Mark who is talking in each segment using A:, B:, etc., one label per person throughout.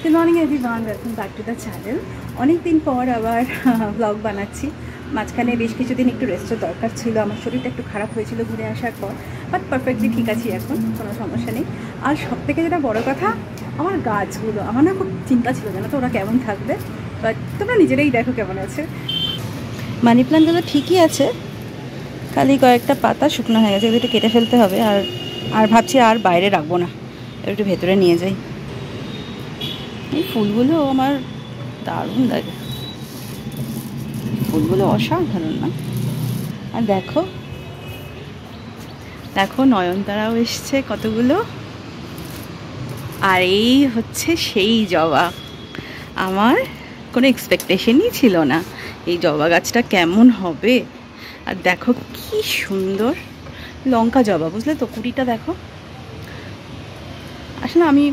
A: Good morning everyone, welcome back to the channel. অনেক দিন পর আবার ব্লগ বানাচ্ছি। মাঝখানে বেশ কিছুদিন একটু রেস্টের দরকার ছিল, আমার শরীরটা একটু খারাপ হয়েছিল ঘুরে আসার পর, বাট পারফেক্টলি ঠিক আছি এখন, কোনো সমস্যা নেই। আর সবথেকে যেটা বড় কথা, আমার গাছগুলো, আমার না খুব চিন্তা ছিল জানো তো ওরা কেমন থাকবে, বাট তোমরা নিজেরাই দেখো কেমন আছে। মানি প্ল্যান্টগুলো ঠিকই আছে, খালি কয়েকটা পাতা শুকনো হয়ে গেছে, এগুলো কেটে ফেলতে হবে। আর ভাবছি আর বাইরে রাখবো না, একটু ভেতরে নিয়ে যাই। এই ফুলগুলো আমার দারুণ লাগে, ফুলগুলো অসাধারণ না? আর দেখো দেখো নয়নতারাও এসছে কতগুলো। আর এই হচ্ছে সেই জবা, আমার কোনো এক্সপেকটেশনই ছিল না এই জবা গাছটা কেমন হবে। আর দেখো কি সুন্দর লঙ্কা জবা, বুঝলে তো? কুড়িটা দেখো। আসলে আমি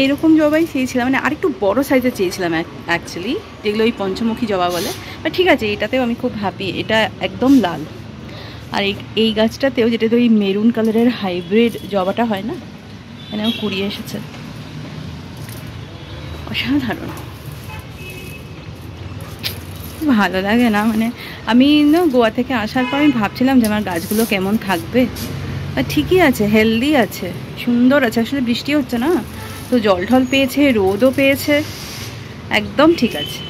A: এইরকম জবাই চেয়েছিলাম, মানে আরেকটু বড় সাইজের চেয়েছিলাম অ্যাকচুয়ালি, যেগুলো ওই পঞ্চমুখী জবা বলে। বাট ঠিক আছে, এটাতেও আমি খুব হ্যাপি, এটা একদম লাল। আর এই গাছটাতেও, যেটাতে ওই মেরুন কালারের হাইব্রিড জবাটা হয় না, এখানেও কুড়ি এসেছে, অসাধারণ। ভালো লাগে না? মানে আমি না গোয়া থেকে আসার পর আমি ভাবছিলাম যে আমার গাছগুলো কেমন থাকবে। আর ঠিকই আছে, হেলদি আছে, সুন্দর আছে। আসলে বৃষ্টি হচ্ছে না তো, জল ঢল পেয়েছে, রোদও পেয়েছে, একদম ঠিক আছে।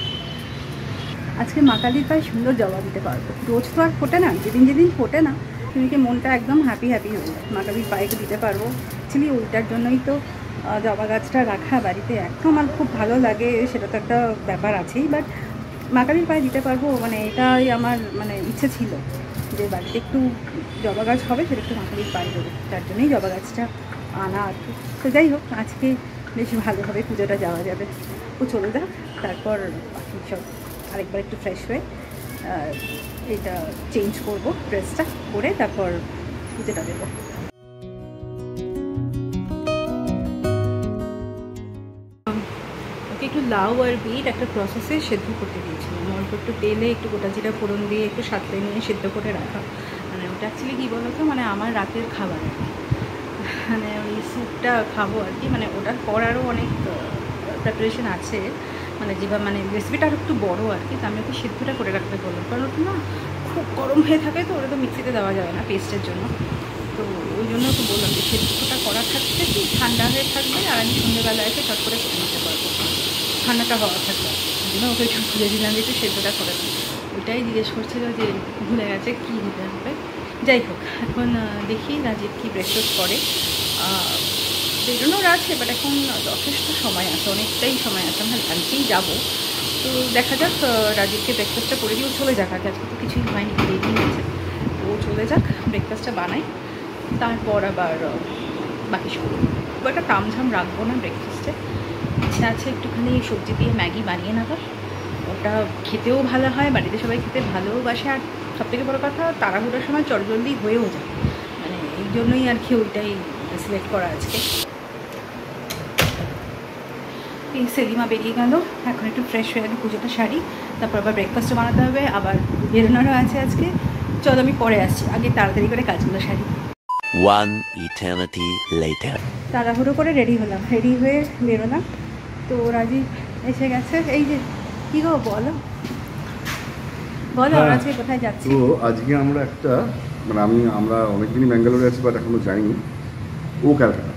A: আজকে মা কালীর পায়ে সুন্দর জবা দিতে পারবো। রোজ তো আর ফোটে না, যেদিন যেদিন ফোটে না সেদিনকে মনটা একদম হ্যাপি হয়ে যায়। মা কালীর পায়েকে দিতে পারবো। অ্যাকচুয়ালি ওইটার জন্যই তো জবা গাছটা রাখা বাড়িতে, একদম আমার খুব ভালো লাগে, সেটা তো একটা ব্যাপার আছেই। বাট মা কালীর পায়ে দিতে পারবো, মানে এটাই আমার মানে ইচ্ছে ছিল যে বাড়িতে একটু জবা গাছ হবে, সেটা একটু মা কালীর পায়ে দেবো, তার জন্যই জবা গাছটা আনা আর কি। তো যাই হোক, আজকে বেশ ভালোভাবে পুজোটা যাওয়া যাবে। ও চলে যাক, তারপর বাকি সব আরেকবার একটু ফ্রেশ হয়ে এটা চেঞ্জ করবো, ড্রেসটা করে তারপর পুজোটা দেবো। ওকে একটু লাউ আর বিট একটা প্রসেসে সেদ্ধ করতে দিয়েছিলাম, অল্প একটু তেলে একটু গোটা জিরা ফোড়ন দিয়ে একটু সাঁতলে নিয়ে সেদ্ধ করে রাখা। মানে ওটা অ্যাকচুয়ালি কী বলো তো, মানে আমার রাতের খাবার, মানে ওই স্যুপটা খাবো আর কি। মানে ওটার পর আরও অনেক প্রিপারেশন আছে, মানে যেভাবে মানে রেসিপিটা আরও একটু বড়ো আর কি। তো আমি ওকে সেদ্ধটা করে রাখতে বললাম, কারণ ওটা না খুব গরম হয়ে থাকে, তো ওটা তো মিক্সিতে দেওয়া যাবে না পেস্টের জন্য। তো ওই জন্য তো বললাম যে সেদ্ধটা করা থাকতে কি ঠান্ডা হয়ে থাকবে, আর আমি সন্ধ্যেবেলা এসে চট করে কেটে নিতে পারবো, ঠান্ডাটা হওয়া থাকবে। ওই জন্য ওকে একটু ভুলে দিলাম যে একটু সেদ্ধটা করে দিই। ওইটাই জিজ্ঞেস করছিল যে ভুলে গেছে কী দিতে হবে। যাই হোক, এখন দেখি রাজীব কি ব্রেকফাস্ট করে। বেরোনোর আছে, বাট এখন যথেষ্ট সময় আছে, অনেকটাই সময় আছে, আমরা লাঞ্চেই যাবো। তো দেখা যাক, রাজীবকে ব্রেকফাস্টটা করে দিয়ে ও চলে যাক। আজকে তো কিছুই হয়নি, রেডি হয়েছে, ও চলে যাক, ব্রেকফাস্টটা বানাই, তারপর আবার বাকি সব। খুব একটা তামঝাম রাখবো না ব্রেকফাস্টে, ইচ্ছা আছে একটুখানি সবজি দিয়ে ম্যাগি বানিয়ে নেবার, ওটা খেতেও ভালো হয়, বাড়িতে সবাই খেতে ভালোবাসে। আর সবথেকে বড়ো কথা, তাড়াহুড়োর সময় চটজলদি হয়েও যায়, মানে এই জন্যই আর কি ওইটাই সিলেক্ট করা আজকে। এই সেলিমা বেরিয়ে গেল, এখন একটু ফ্রেশ হয়ে গেলে পুজোটা সারি, তারপর আবার ব্রেকফাস্টও বানাতে হবে, আবার বেরোনোরও আছে আজকে। চল আমি পরে আসছি, আগে তাড়াতাড়ি করে কাজগুলো সারি।
B: One eternity later.
A: তাড়াহুড়ো করে রেডি হলাম, রেডি হয়ে বেরোলাম। তো রাজীব এসে গেছে। এই যে কী গো, বলো বলো, আজকে কোথায় যাচ্ছি?
C: তো আজকে আমরা একটা, মানে আমরা অনেকদিনই ব্যাঙ্গালোরে আছি, বাট এখনো যাইনি ও ক্যালকাটা।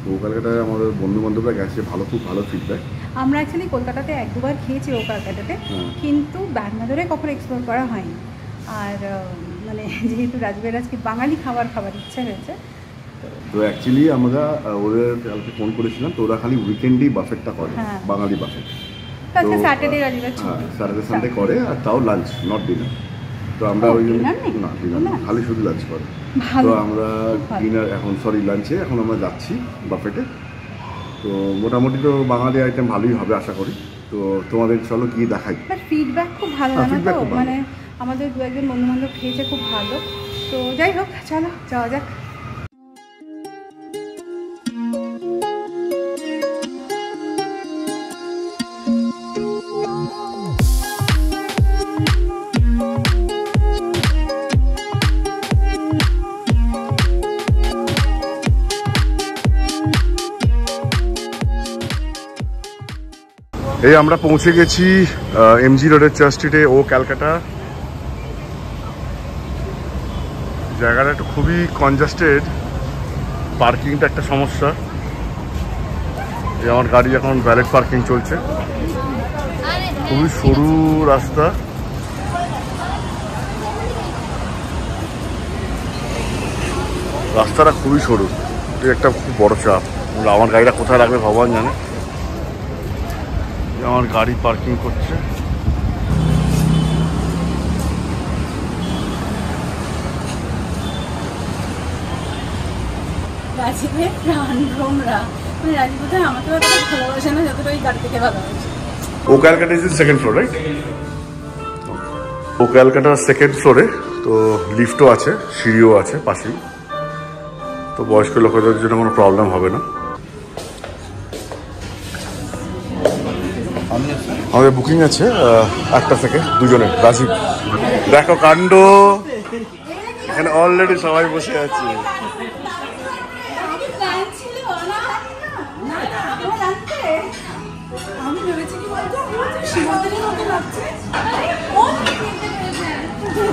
C: তো ও ক্যালকাটায় আমাদের বন্ধু বান্ধবরা গেছে, খুব ভালো ফিডব্যাক। আমরা
A: অ্যাকচুয়ালি কলকাতাতে এক দুবার খেয়েছি ও ক্যালকাটাতে, কিন্তু ব্যাঙ্গালোরে কখনো এক্সপ্লোর করা হয়নি। আর মানে যেহেতু রাজীবের আজকে বাঙালি খাবার ইচ্ছে হয়েছে,
C: তো অ্যাকচুয়ালি আমরা ওদের কালকে ফোন করেছিলাম, তো ওরা খালি উইকেন্ডেই বাফেটটা করে, বাঙালি বাফেট। তো স্যাটারডে সানডে করে, আর তাও লাঞ্চ, নট ডিনার। তো আমরা ওই জন্য না, ডিনার খালি শুধু লাঞ্চ করে। তো আমরা ডিনার এখন, লাঞ্চে এখন আমরা যাচ্ছি বাফেটে। তো মোটামুটি তো বাঙালি আইটেম ভালোই হবে আশা করি। তো তোমাদের চলো গিয়ে দেখাই। ফিডব্যাক খুব ভালো, মানে আমাদের দু একজন বন্ধু বান্ধব খেয়েছে, খুব ভালো। তো যাই হোক, চলো যাওয়া যাক। এই আমরা পৌঁছে গেছি এমজি রোডের চার্চ স্ট্রিটে, ও ক্যালকাটা। জায়গাটা একটু খুবই কনজাস্টেড, পার্কিংটা একটা সমস্যা। এই আমার গাড়ি এখন ভ্যালেট পার্কিং চলছে, খুবই সরু রাস্তা। রাস্তাটা খুবই সরু, এটা একটা খুব বড় চাপ। আমার গাড়িটা কোথায় রাখবে ভগবান জানে। আমার গাড়ি পার্কিং করছে।
A: রাজীবের প্রাণ ভ্রমরা, মানে রাজীব বোধহয় আমাকে অতটা ভালোবাসে না যতটা ওই গাড়ি থেকে ভালোবাসে।
C: Oh Calcutta is second floor, right? Oh Calcutta second ফ্লোরে, তো লিফটও আছে, সিঁড়িও আছে পাশেই, তো বয়স্ক লোকেদের জন্য কোনো প্রবলেম হবে না। আমাদের বুকিং আছে 8টা থেকে, দুজনে। রাজীব, দেখো কাণ্ড, এখানে অলরেডি সবাই বসে আছে।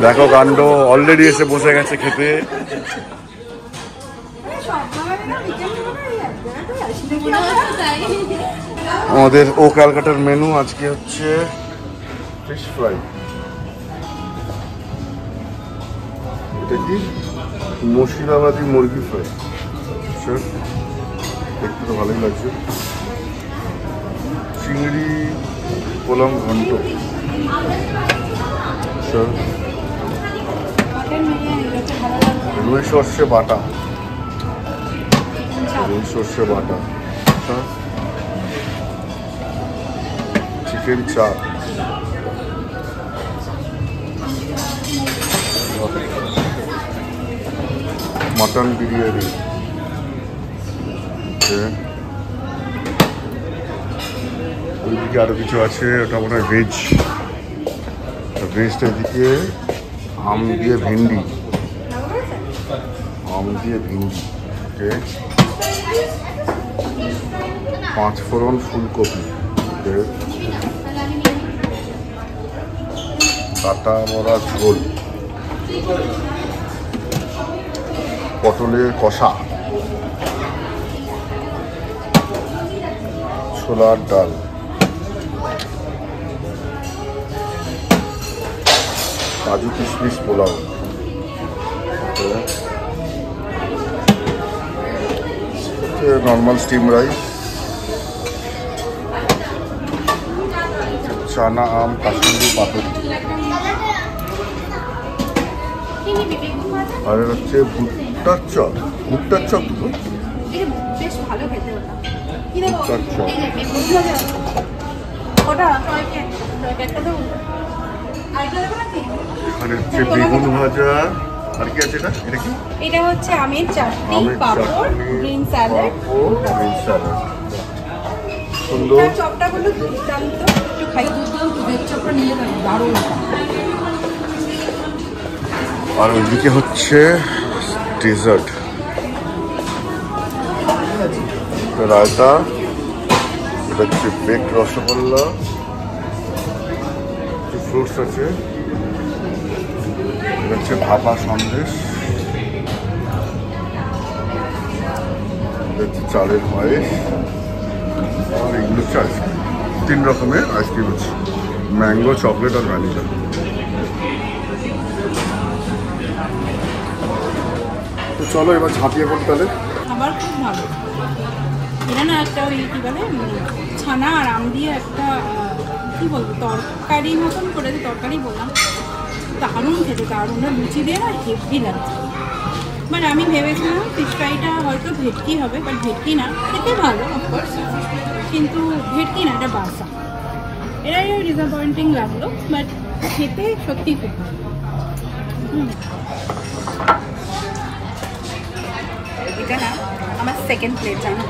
C: দেখো কাণ্ড, অলরেডি এসে বসে গেছে খেতে। আমাদের ও ক্যালকাটার মেনু আজকে হচ্ছে ফিশ ফ্রাই। এটা কি মুর্শিদাবাদি মুরগি ফ্রাই, দেখতে তো ভালোই লাগছে। চিংড়ি পোলাম ঘন্ট, রুই সর্ষে বাটা, রুই সর্ষে বাটা, চিকেন চাপ, মটন বিরিয়ানি, ওইদিকে আরো কিছু আছে, ওটা মনে হয় ভেজ। ভেজটা এদিকে আম দিয়ে ভেন্ডি, আম দিয়ে ভেন্ডি, পাঁচ ফোড়ন ফুলকপি, কাটা বড়া ঝোল, পটলের কষা, ছোলার ডাল, কাজু কিশমিশ পোলাও, নর্মাল স্টিম রাইস, চানা আম কাশ্মীরি পাতুরি, আর হচ্ছে ভুট্টার চপ। ভুট্টার চপ তো
A: বেশ ভালো খেতে,
C: ভুট্টার চপ। এখানে হচ্ছে বেগুন ভাজা, আর কি আছে এটা? এটা কি?
A: এটা হচ্ছে আমের চাটনি, পাঁপড়, গ্রিন স্যালাড,
C: গ্রিন স্যালাড। সুন্দর।
A: চপটা হলো দুর্দান্ত, একটু খাই। দুর্দান্ত ভেজ চপটা নিয়ে যাই, দারুণ।
C: আর ওইদিকে হচ্ছে ডেজার্ট, রায়তা, এটা হচ্ছে বেক রসগোল্লা, ফ্রুটস আছে, এটা হচ্ছে ভাপা সন্দেশ, এটা হচ্ছে চালের পায়েস, আর এগুলো হচ্ছে আইসক্রিম। 3 রকমের আইসক্রিম আছে, ম্যাঙ্গো, চকলেট আর ভ্যানিলা। তো চলো এবার ঝাঁপিয়ে পড়ি তাহলে।
A: খাবার খুব ভালো। এটা না একটা ওই কী বলে ছানা আর আম দিয়ে একটা কী বলবো তরকারি মতন করেছে, তরকারি বললাম, দারুণ খেতে, দারুণ। লুচি দিয়ে না হেভি লাগছে। বাট আমি ভেবেছিলাম ফিশ ফ্রাইটা হয়তো ভেটকি হবে, বাট ভেটকি না, খেতে ভালো অফকোর্স, কিন্তু ভেটকি না, এটা বাসা। এটাই ডিসঅ্যাপয়েন্টিং লাগলো, বাট খেতে সত্যি খুব ভালো। এটা না আমার সেকেন্ড প্লেট, জানো।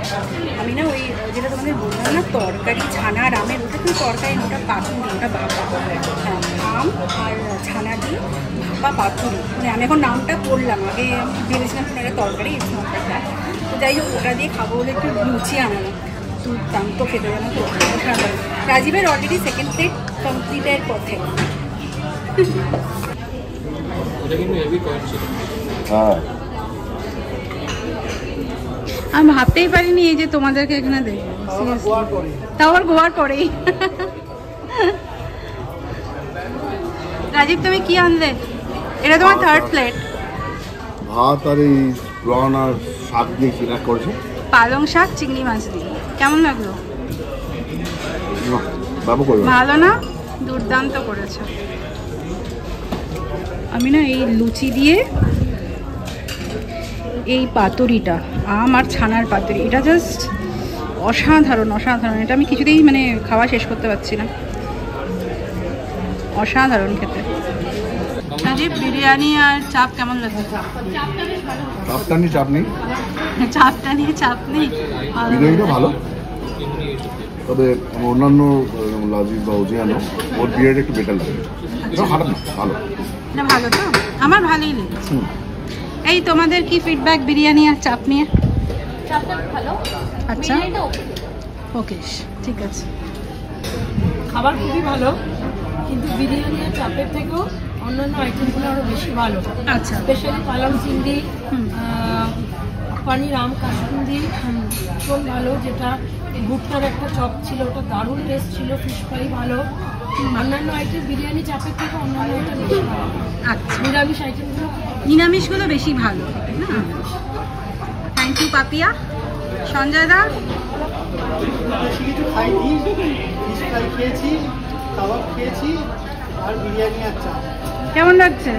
A: আমি না ওই যেটা তোমাদের বললাম না তরকারি, ছানা আর আমের, ওটা কিন্তু তরকারি, ওটা পাতুরি, ওটা ভাপা। হ্যাঁ, আম আর ছানা দিয়ে ভাপা পাতুরি। মানে আমি এখন নামটা করলাম, আগে ভেবেছিলাম এটা তরকারি, তো যাই হোক ওটা দিয়ে খাবো বলে একটু লুচি আনালাম। দুর্দান্ত খেতে, জানো তো। রাজীবের অলরেডি সেকেন্ড প্লেট কমপ্লিটের পথে। আমি ভাবতেই পারিনি এই যে তোমাদেরকে এখানে দেখবো, তাও আবার গোয়ার পরেই। রাজীব তুমি কি আনলে? এটা তোমার থার্ড প্লেট।
C: ভাত আর এই প্রন আর শাক দিয়ে কিনা করছে,
A: পালং শাক চিংড়ি মাছ দিয়ে। কেমন লাগলো?
C: ভালো
A: না? দুর্দান্ত করেছে। আমি না এই লুচি দিয়ে এই পাতুরিটা, আম আর ছানার পাতুরি, এটা জাস্ট অসাধারণ অসাধারণ। এটা আমি কিছুতেই মানে খাওয়া শেষ করতে পারছি না, অসাধারণ খেতে। বিরিয়ানি আর চাপ কেমন লাগছে?
C: চাপটা নিয়ে চাপ নেই,
A: চাপটা নিয়ে চাপ নেই।
C: বিরিয়ানিটা ভালো, তবে অন্যান্য লাজিজ বা ওজিয়ানো ওর বিরিয়ানি একটু বেটার লাগে। এটা খারাপ না, ভালো।
A: এটা ভালো তো? আমার ভালোই লেগেছে। এই তোমাদের কি ফিডব্যাক বিরিয়ানি আর চাপ নিয়ে?
D: চাপটা ভালো,
A: আচ্ছা ওকে ঠিক আছে।
D: খাবার খুবই ভালো, কিন্তু বিরিয়ানি আর চাপের থেকেও অন্যান্য আইটেমগুলো আরও বেশি ভালো।
A: আচ্ছা,
D: স্পেশালি পালং চিংড়ি, পানির আম কাসুন্দি ভীষণ ভালো, যেটা ভুট্টার একটা চপ ছিল ওটা দারুণ টেস্ট ছিল, ফিশ ফ্রাই ভালো। অন্যান্য আইটেম বিরিয়ানি চাপের থেকে অন্যান্য আইটেম বেশি ভালো।
A: আচ্ছা,
D: নিরামিষ আইটেমগুলো
A: নিরামিষগুলো বেশি ভালো। Thank you Papiya. সঞ্জয় দা?
E: বেশি কিছু খাইনি, ফিশ ফ্রাই খেয়েছি, কাবাব খেয়েছি আর বিরিয়ানি আর চা।
A: কেমন লাগছে?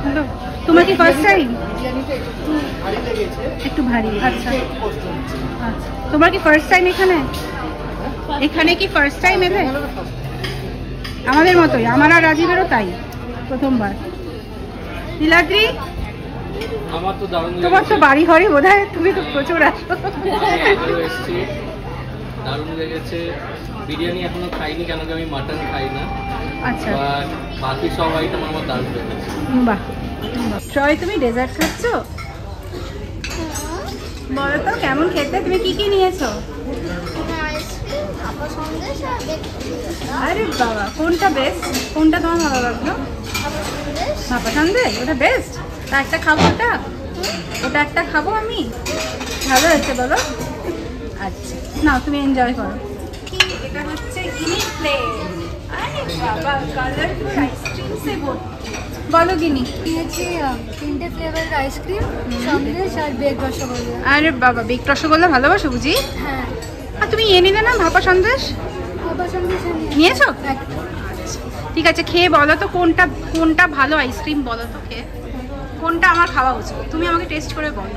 A: ভালো। তোমার কি ফার্স্ট টাইম?
E: বিরিয়ানিটা একটু ভারী লেগেছে,
A: একটু ভারী। আচ্ছা
E: কষ্ট হচ্ছে।
A: আচ্ছা, তোমার কি ফার্স্ট টাইম এখানে? এখানে কি ফার্স্ট টাইম এলে? আমাদের মতোই, আমার আর রাজীবেরও তাই, প্রথমবার। নীলাদ্রি
F: আমার তো দারুণ,
A: তোমার তো বাড়ি ঘরে বোধহয়, তুমি তো প্রচুর আসো।
F: দারুণ লেগেছে। বিরিয়ানি এখনো খাইনি, কেন কি আমি মাটন খাই না।
A: আচ্ছা,
F: বাকি সব আইটেম আমার দারুণ লেগেছে।
A: বাহ। ট্রয় তুমি ডেজার্ট খাচ্ছ? বলো তো কেমন খেতে? তুমি কি কি নিয়েছো? আরে বাবা, কোনটা বেস্ট? কোনটা তোমার ভালো লাগলো? ভাপা সন্দেশ, ওটা বেস্ট। তা একটা খাবো, ওটা একটা খাবো আমি। ভালো হয়েছে বলো? আচ্ছা না, তুমি এনজয় করো। এটা হচ্ছে গিনি প্লেট। আরে বাবা, কালারফুল আইসক্রিম সে বলো গিনি।
G: নিয়েছি 3টে ফ্লেভারের আইসক্রিম, সন্দেশ আর বেক রসগোল্লা।
A: আরে বাবা, বেক রসগোল্লা ভালোবাসো বুঝি?
G: হ্যাঁ।
A: আর তুমি নিয়ে নিলে না ভাপা সন্দেশ?
G: ভাপা সন্দেশ
A: নিয়েছো?
G: একটা।
A: আচ্ছা ঠিক আছে, খেয়ে বলো তো কোনটা কোনটা ভালো আইসক্রিম, বলো তো খেয়ে কোনটা আমার খাওয়া উচিত। তুমি আমাকে টেস্ট করে বলো।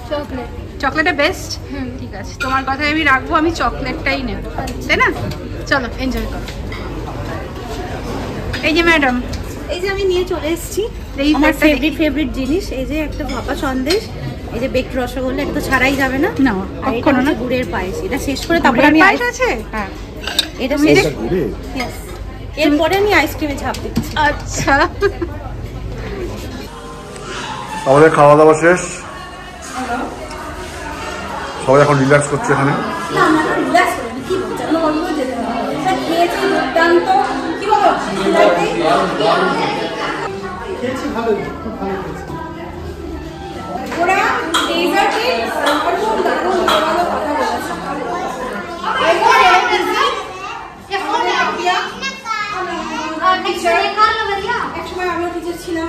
G: চকলেট।
A: চকলেটটা বেস্ট? ঠিক আছে, তোমার কথাই আমি রাখবো, আমি চকলেটটাই নেব, তাই না? চলো এনজয় করো। এই যে ম্যাডাম,
H: এই যে আমি নিয়ে চলে এসেছি
A: এই
H: আমার
A: প্লেটটা
H: ফেভারিট জিনিস। এই যে একটা ভাপা সন্দেশ, এই যে বেকড রসগোল্লা, এটা তো ছাড়াই যাবে না।
A: না,
H: আর এটা
A: কখনো না।
H: হচ্ছে গুড়ের পায়েস। এটা শেষ করে তারপরে
A: গুড়ের
H: আমি
A: পায়েস আছে?
H: হ্যাঁ, এটা
A: তুমি
H: শেষ।
C: Yes.
H: এরপরে আমি আইসক্রিমে ঝাঁপ দিচ্ছি।
A: আচ্ছা,
C: আমাদের খাওয়া দাওয়া শেষ, সবাই এখন রিল্যাক্স করছে এখানে।
H: না, আমরা তো রিল্যাক্স করি, কি বলছো? আমরা অন্য যেতে হবে। এটা খেয়েছি দুর্দান্ত, কি বলো?
E: খেয়েছি ভালো, খুব ভালো খেয়েছি।
H: ওরা ডেজার্টে দারুণ দারুণ ভালো কথা বলেছে। একসময় আমরা টিচার ছিলাম,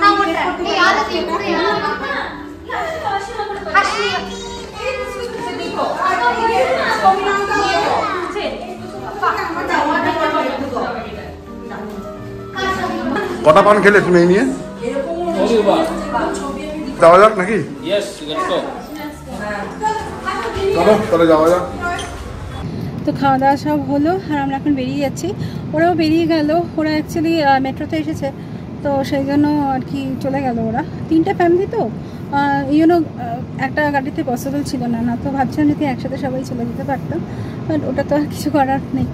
C: কটা পান খেলে তুমি এই নিয়ে? যাওয়া যাক নাকি? চলো তাহলে যাওয়া যাক।
A: তো খাওয়া দাওয়া সব হলো আর আমরা এখন বেরিয়ে যাচ্ছি। ওরাও বেরিয়ে গেল, ওরা অ্যাকচুয়ালি মেট্রোতে এসেছে, তো সেই জন্য আর কি চলে গেল ওরা। 3টে ফ্যামিলি তো একটা গাড়িতে পসিবল ছিল না, না তো ভাবছিলাম যদি একসাথে সবাই চলে যেতে পারতাম, বাট ওটা তো আর কিছু করার নেই।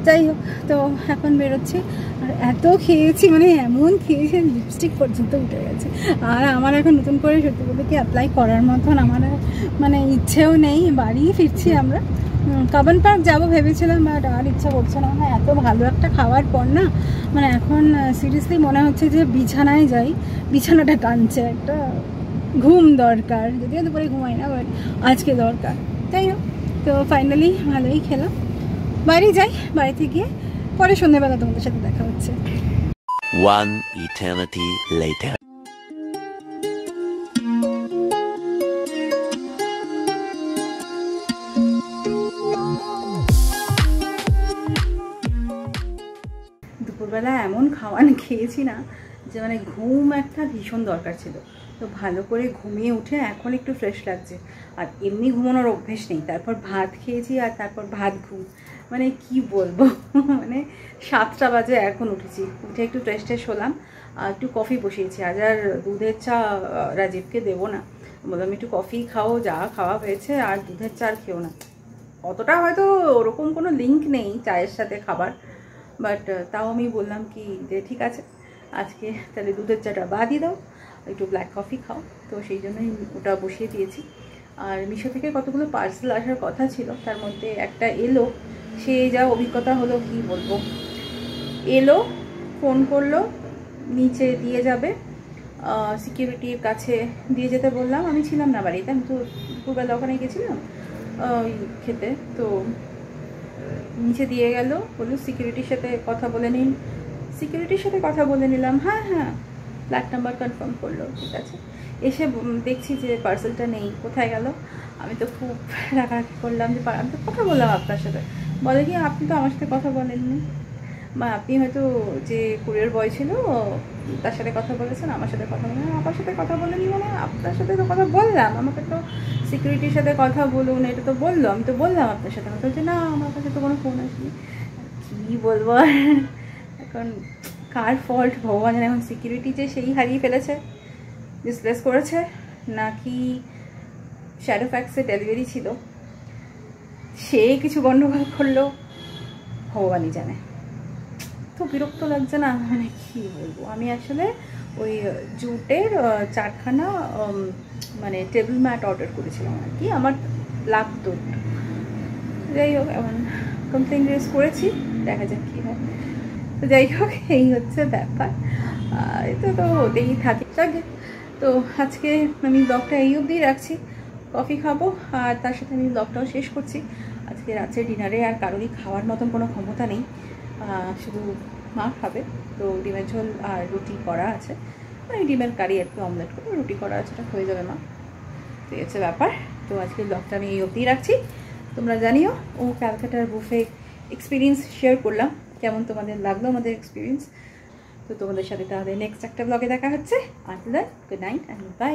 A: যাই হোক, তো এখন বেরোচ্ছি। আর এত খেয়েছি, মানে এমন খেয়েছি লিপস্টিক পর্যন্ত উঠে গেছে। আর আমার এখন নতুন করে সত্যি বলতে কি অ্যাপ্লাই করার মতন আমার মানে ইচ্ছেও নেই। বাড়ি ফিরছি আমরা,
I: কাবন পার্ক যাবো ভেবেছিলাম, বাট আর ইচ্ছা করছে না। হ্যাঁ, এত ভালো একটা খাওয়ার পর না মানে এখন সিরিয়াসলি মনে হচ্ছে যে বিছানায় যাই, বিছানাটা টানছে, একটা ঘুম দরকার। যদিও দুপুরে ঘুমাই না, বাট আজকে দরকার। তাই হোক, তো ফাইনালি ভালোই খেলাম। বাড়ি যাই, বাড়িতে গিয়ে পরে সন্ধ্যেবেলা তোমাদের সাথে দেখা হচ্ছে।
B: One eternity later.
A: দুপুরবেলা এমন খাওয়ান খেয়েছি না যে মানে ঘুম একটা ভীষণ দরকার ছিল। তো ভালো করে ঘুমিয়ে উঠে এখন একটু ফ্রেশ লাগছে। আর এমনি ঘুমানোর অভ্যেস নেই, তারপর ভাত খেয়েছি আর তারপর ভাত ঘুম, মানে কি বলবো মানে 7টা বাজে এখন উঠেছি, উঠে একটু ফ্রেশ ট্রেশ হলাম, আর একটু কফি বসিয়েছি। আজ আর দুধের চা রাজীবকে দেবো না, বললাম একটু কফি খাও, যা খাওয়া হয়েছে, আর দুধের চা আর খেও না। অতটা হয়তো ওরকম কোনো লিঙ্ক নেই চায়ের সাথে খাবার, বাট তাও আমি বললাম কি যে ঠিক আছে আজকে তাহলে দুধের চাটা বাদই দাও, একটু ব্ল্যাক কফি খাও। তো সেই জন্যই ওটা বসিয়ে দিয়েছি। আর মিশো থেকে কতগুলো পার্সেল আসার কথা ছিল, তার মধ্যে একটা এলো, সে যা অভিজ্ঞতা হলো কি বলবো। এলো, ফোন করলো, নিচে দিয়ে যাবে, সিকিউরিটির কাছে দিয়ে যেতে বললাম। আমি ছিলাম না বাড়িতে, আমি তো দুপুরবেলা ওখানে গেছিলাম খেতে। তো নিচে দিয়ে গেল, বললো সিকিউরিটির সাথে কথা বলে নিন। সিকিউরিটির সাথে কথা বলে নিলাম, হ্যাঁ হ্যাঁ ফ্ল্যাট নাম্বার কনফার্ম করলো, ঠিক আছে। এসে দেখছি যে পার্সেলটা নেই, কোথায় গেল। আমি তো খুব রাগারাগি করলাম যে আমি তো কথা বললাম আপনার সাথে। বলে কি আপনি তো আমার সাথে কথা বলেননি, বা আপনি হয়তো যে কুরিয়ার বয় ছিল তার সাথে কথা বলেছেন, আমার সাথে কথা বলেন। আমার সাথে কথা বলেনি মানে আপনার সাথে তো কথা বললাম, আমাকে তো সিকিউরিটির সাথে কথা বলুন এটা তো বললো, আমি তো বললাম আপনার সাথে। আমি বলছি না আমার কাছে তো কোনো ফোন আসেনি। কী বলবো এখন, কার ফল্ট ভগবান জানে। এখন সিকিউরিটি যে সেই হারিয়ে ফেলেছে, ডিসপ্লেস করেছে, নাকি শ্যাডো ফ্যাক্সে ডেলিভারি ছিল সে কিছু গণ্ডগোল করলো, ভগবানই জানে। তো বিরক্ত লাগছে না, মানে কী বলবো। আমি আসলে ওই জুটের 4খানা মানে টেবিল ম্যাট অর্ডার করেছিলাম আর কি, আমার লাগতো। যাই হোক এখন কমপ্লেন রেজ করেছি, দেখা যাক কী হয়। তো যাই হোক এই হচ্ছে ব্যাপার, এটা তো হতেই থাকে। তো আজকে আমি ব্লগটা এই অবধি রাখছি, কফি খাবো আর তার সাথে আমি ব্লগটাও শেষ করছি। আজকে রাত্রে ডিনারে আর কারোরই খাওয়ার মতন কোনো ক্ষমতা নেই, শুধু মা খাবে। তো ডিমের ঝোল আর রুটি করা আছে, মানে ডিমের কারি আর কি, অমলেট করে রুটি করা আছে, ওটা হয়ে যাবে মা। তো এই হচ্ছে ব্যাপার। তো আজকে ব্লগটা আমি এই অবধি রাখছি, তোমরা জানিও। ও ক্যালকাটার বুফে এক্সপিরিয়েন্স শেয়ার করলাম, কেমন তোমাদের লাগলো আমাদের এক্সপিরিয়েন্স। তো তোমাদের সাথে তাহলে নেক্সট একটা ব্লগে দেখা হচ্ছে। Until then, good night and by.